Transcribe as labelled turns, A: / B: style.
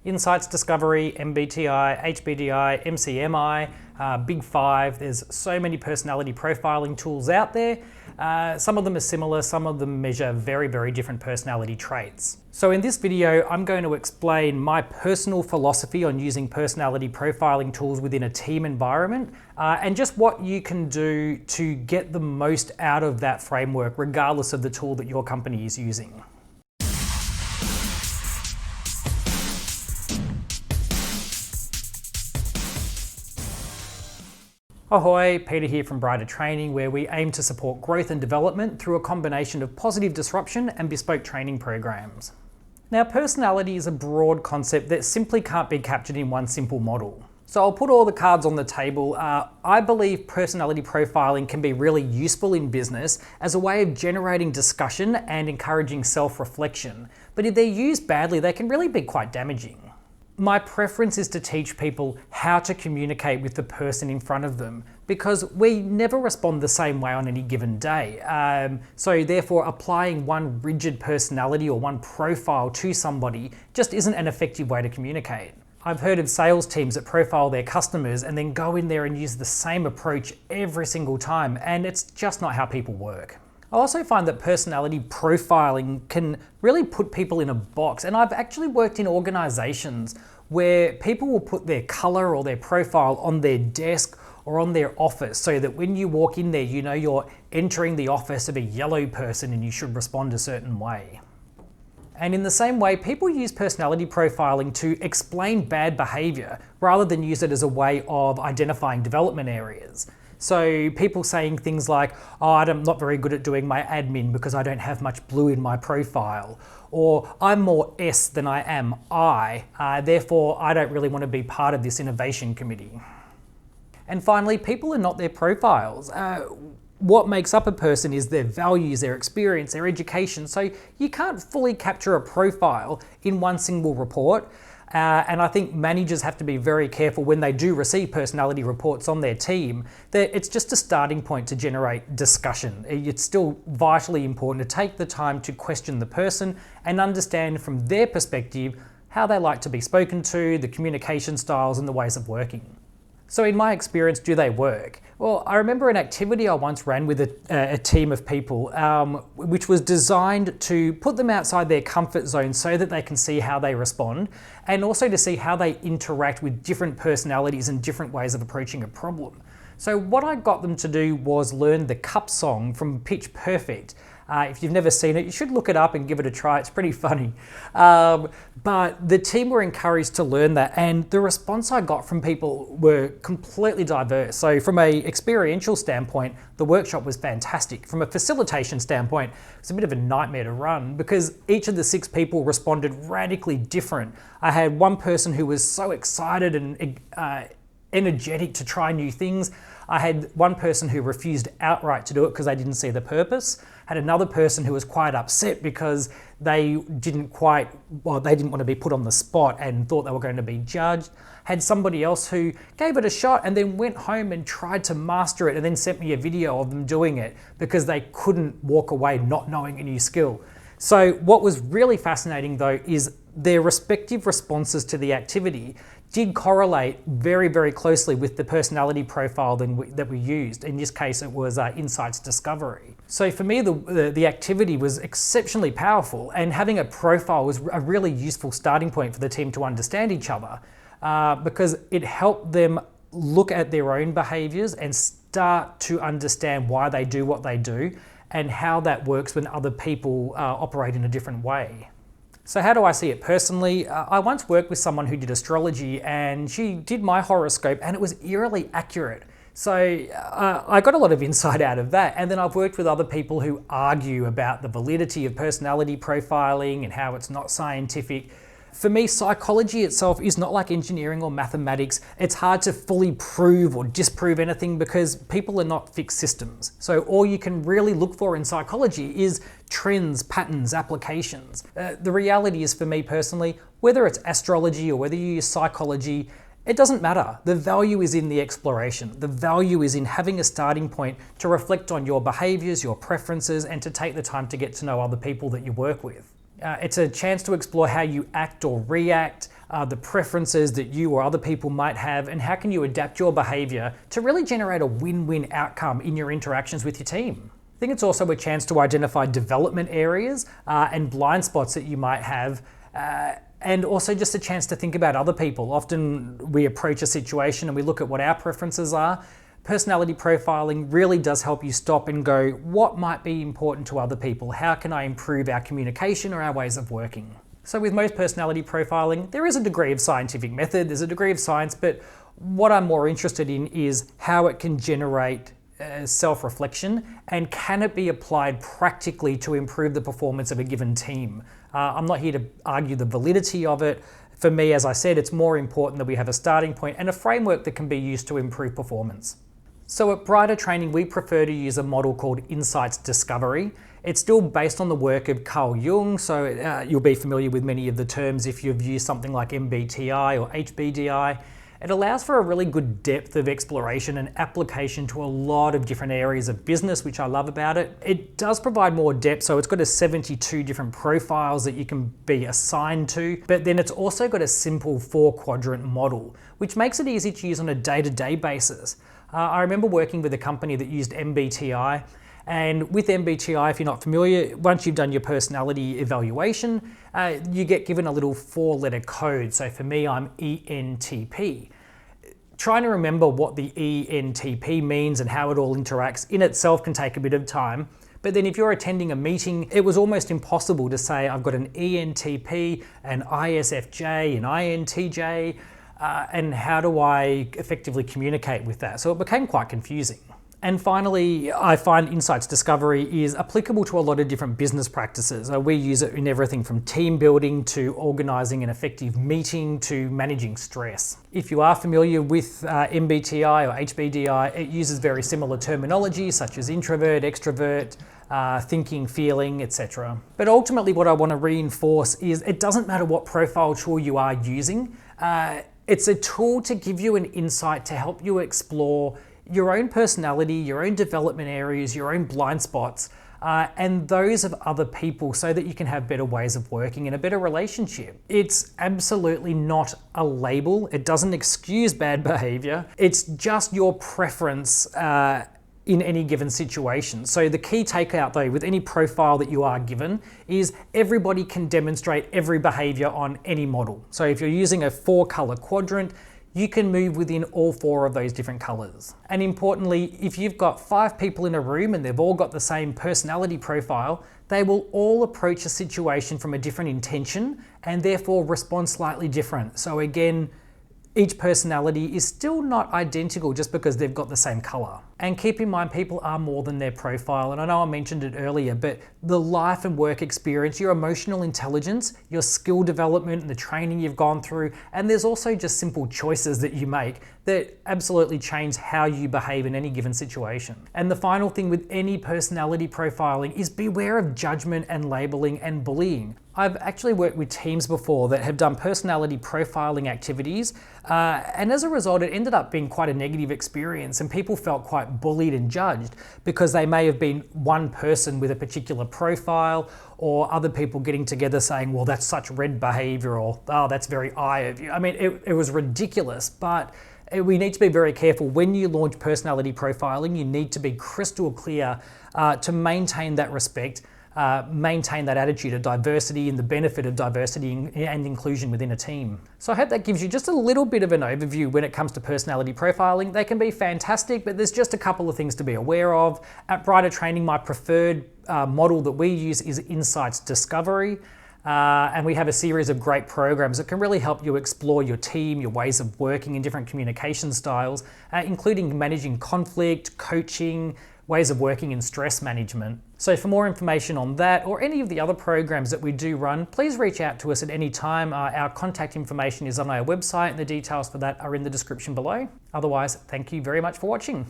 A: Insights Discovery, MBTI, HBDI, MCMI, Big Five. There's so many personality profiling tools out there. Some of them are similar, some of them measure very, very different personality traits. So in this video, I'm going to explain my personal philosophy on using personality profiling tools within a team environment, and just what you can do to get the most out of that framework, regardless of the tool that your company is using. Ahoy, Peter here from Brighter Training, where we aim to support growth and development through a combination of positive disruption and bespoke training programs. Now, personality is a broad concept that simply can't be captured in one simple model. So I'll put all the cards on the table. I believe personality profiling can be really useful in business as a way of generating discussion and encouraging self-reflection. But if they're used badly, they can really be quite damaging. My preference is to teach people how to communicate with the person in front of them, because we never respond the same way on any given day. So therefore, applying one rigid personality or one profile to somebody just isn't an effective way to communicate. I've heard of sales teams that profile their customers and then go in there and use the same approach every single time, and it's just not how people work. I also find that personality profiling can really put people in a box, and I've actually worked in organizations where people will put their color or their profile on their desk or on their office, so that when you walk in there, you know you're entering the office of a yellow person and you should respond a certain way. And in the same way, people use personality profiling to explain bad behavior rather than use it as a way of identifying development areas. So people saying things like, oh, I'm not very good at doing my admin because I don't have much blue in my profile, or I'm more S than I am I, therefore I don't really want to be part of this innovation committee. And finally, people are not their profiles. What makes up a person is their values, their experience, their education. So you can't fully capture a profile in one single report. And I think managers have to be very careful when they do receive personality reports on their team, that it's just a starting point to generate discussion. It's still vitally important to take the time to question the person and understand from their perspective how they like to be spoken to, the communication styles and the ways of working. So in my experience, do they work? Well, I remember an activity I once ran with a team of people, which was designed to put them outside their comfort zone so that they can see how they respond, and also to see how they interact with different personalities and different ways of approaching a problem. So what I got them to do was learn the Cup song from Pitch Perfect. If you've never seen it, you should look it up and give it a try. It's pretty funny. But the team were encouraged to learn that, and the response I got from people were completely diverse. So from an experiential standpoint, the workshop was fantastic. From a facilitation standpoint, it's a bit of a nightmare to run because each of the 6 people responded radically different. I had one person who was so excited and energetic to try new things. I had one person who refused outright to do it because they didn't see the purpose. Had another person who was quite upset because they didn't want to be put on the spot and thought they were going to be judged. Had somebody else who gave it a shot and then went home and tried to master it and then sent me a video of them doing it because they couldn't walk away not knowing a new skill. So what was really fascinating though is their respective responses to the activity did correlate very, very closely with the personality profile that we used. In this case, it was Insights Discovery. So for me, the activity was exceptionally powerful, and having a profile was a really useful starting point for the team to understand each other, because it helped them look at their own behaviors and start to understand why they do what they do and how that works when other people operate in a different way. So how do I see it personally? I once worked with someone who did astrology, and she did my horoscope and it was eerily accurate. So I got a lot of insight out of that. And then I've worked with other people who argue about the validity of personality profiling and how it's not scientific. For me, psychology itself is not like engineering or mathematics. It's hard to fully prove or disprove anything because people are not fixed systems. So all you can really look for in psychology is trends, patterns, applications. The reality is, for me personally, whether it's astrology or whether you use psychology, it doesn't matter. The value is in the exploration. The value is in having a starting point to reflect on your behaviors, your preferences, and to take the time to get to know other people that you work with. It's a chance to explore how you act or react, the preferences that you or other people might have, and how can you adapt your behavior to really generate a win-win outcome in your interactions with your team. I think it's also a chance to identify development areas and blind spots that you might have, and also just a chance to think about other people. Often we approach a situation and we look at what our preferences are. Personality profiling really does help you stop and go, what might be important to other people? How can I improve our communication or our ways of working? So with most personality profiling, there is a degree of scientific method, there's a degree of science, but what I'm more interested in is how it can generate self-reflection, and can it be applied practically to improve the performance of a given team. I'm not here to argue the validity of it. For me, as I said, it's more important that we have a starting point and a framework that can be used to improve performance. So at Brighter Training, we prefer to use a model called Insights Discovery. It's still based on the work of Carl Jung, so you'll be familiar with many of the terms if you've used something like MBTI or HBDI. It allows for a really good depth of exploration and application to a lot of different areas of business, which I love about it. It does provide more depth, so it's got 72 different profiles that you can be assigned to, but then it's also got a simple 4-quadrant model, which makes it easy to use on a day-to-day basis. I remember working with a company that used MBTI, and with MBTI, if you're not familiar, once you've done your personality evaluation, you get given a little 4-letter code. So for me, I'm ENTP. Trying to remember what the ENTP means and how it all interacts in itself can take a bit of time. But then if you're attending a meeting, it was almost impossible to say, I've got an ENTP, an ISFJ, an INTJ, and how do I effectively communicate with that? So it became quite confusing. And finally, I find Insights Discovery is applicable to a lot of different business practices. We use it in everything from team building to organising an effective meeting to managing stress. If you are familiar with MBTI or HBDI, it uses very similar terminology such as introvert, extrovert, thinking, feeling, etc. But ultimately what I want to reinforce is it doesn't matter what profile tool you are using. It's a tool to give you an insight to help you explore your own personality, your own development areas, your own blind spots, and those of other people so that you can have better ways of working and a better relationship. It's absolutely not a label. It doesn't excuse bad behavior. It's just your preference in any given situation. So the key takeout though with any profile that you are given is everybody can demonstrate every behavior on any model. So if you're using a 4-color quadrant, you can move within all 4 of those different colors. And importantly, if you've got 5 people in a room and they've all got the same personality profile, they will all approach a situation from a different intention and therefore respond slightly different. So again, each personality is still not identical just because they've got the same color. And keep in mind, people are more than their profile. And I know I mentioned it earlier, but the life and work experience, your emotional intelligence, your skill development and the training you've gone through, and there's also just simple choices that you make that absolutely change how you behave in any given situation. And the final thing with any personality profiling is beware of judgment and labeling and bullying. I've actually worked with teams before that have done personality profiling activities, and as a result, it ended up being quite a negative experience, and people felt quite bullied and judged because they may have been one person with a particular profile, or other people getting together saying, well, that's such red behavior, or oh, that's very I of you. I mean, it was ridiculous, but we need to be very careful. When you launch personality profiling, you need to be crystal clear to maintain that respect, maintain that attitude of diversity and the benefit of diversity and inclusion within a team. So I hope that gives you just a little bit of an overview when it comes to personality profiling. They can be fantastic, but there's just a couple of things to be aware of. At Brighter Training, my preferred model that we use is Insights Discovery. And we have a series of great programs that can really help you explore your team, your ways of working and different communication styles, including managing conflict, coaching, ways of working and stress management. So for more information on that or any of the other programs that we do run, please reach out to us at any time. Our contact information is on our website and the details for that are in the description below. Otherwise, thank you very much for watching.